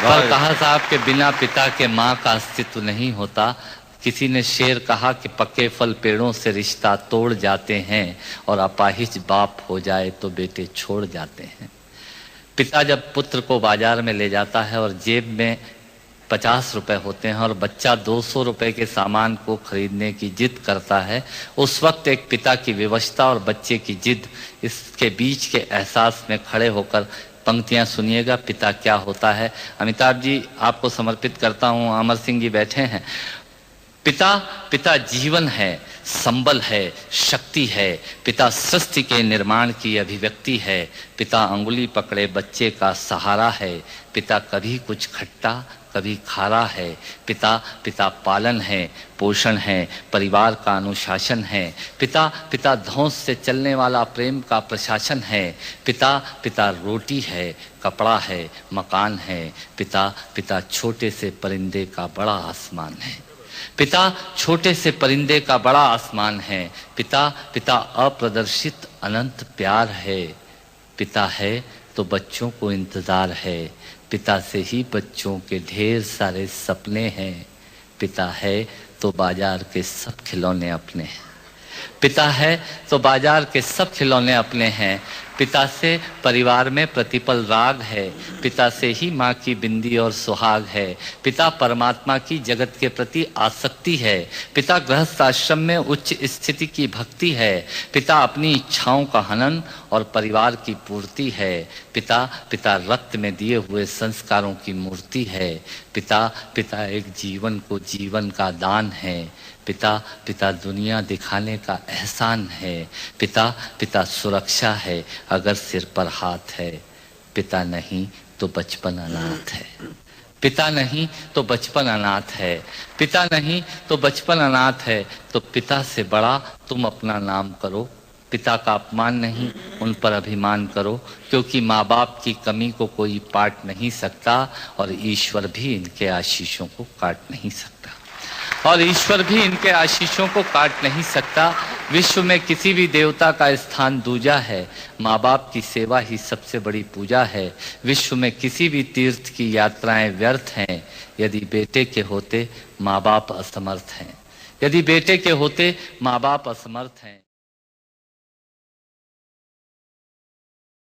पर कहा साहब के बिना पिता के माँ का अस्तित्व नहीं होता। किसी ने शेर कहा कि पके फल पेड़ों से रिश्ता तोड़ जाते हैं और अपाहिज बाप हो जाए तो बेटे छोड़ जाते हैं। पिता जब पुत्र को बाजार में ले जाता है और जेब में 50 रुपए होते हैं और बच्चा 200 रुपए के सामान को खरीदने की जिद करता है, उस वक्त एक पिता की विवशता और बच्चे की जिद, इसके बीच के एहसास में खड़े होकर पंक्तियां सुनिएगा। पिता क्या होता है। अमिताभ जी आपको समर्पित करता हूं। अमर सिंह जी बैठे हैं। पिता जीवन है, संबल है, शक्ति है। पिता सृष्टि के निर्माण की अभिव्यक्ति है। पिता अंगुली पकड़े बच्चे का सहारा है। पिता कभी कुछ खट्टा कभी खारा है। पिता पालन है, पोषण है, परिवार का अनुशासन है। पिता धौंस से चलने वाला प्रेम का प्रशासन है। पिता रोटी है, कपड़ा है, मकान है। पिता छोटे से परिंदे का बड़ा आसमान है। पिता छोटे से परिंदे का बड़ा आसमान है। पिता अप्रदर्शित अनंत प्यार है। पिता है तो बच्चों को इंतजार है। पिता से ही बच्चों के ढेर सारे सपने हैं। पिता है तो बाजार के सब खिलौने अपने हैं। पिता है तो बाजार के सब खिलौने अपने हैं। पिता से परिवार में प्रतिपल राग है। पिता से ही माँ की बिंदी और सुहाग है। पिता परमात्मा की जगत के प्रति आसक्ति है। पिता गृहस्थ आश्रम में उच्च स्थिति की भक्ति है। पिता अपनी इच्छाओं का हनन और परिवार की पूर्ति है। पिता रक्त में दिए हुए संस्कारों की मूर्ति है। पिता एक जीवन को जीवन का दान है। पिता दुनिया दिखाने का एहसान है। पिता सुरक्षा है अगर सिर पर हाथ है। पिता नहीं तो बचपन अनाथ है। पिता नहीं तो बचपन अनाथ है। पिता नहीं तो बचपन अनाथ है। तो पिता से बड़ा तुम अपना नाम करो। पिता का अपमान नहीं, उन पर अभिमान करो, क्योंकि माँ बाप की कमी को कोई पाट नहीं सकता और ईश्वर भी इनके आशीषों को काट नहीं सकता। विश्व में किसी भी देवता का स्थान दूजा है। माँ बाप की सेवा ही सबसे बड़ी पूजा है। विश्व में किसी भी तीर्थ की यात्राएं व्यर्थ हैं यदि बेटे के होते माँ बाप असमर्थ हैं।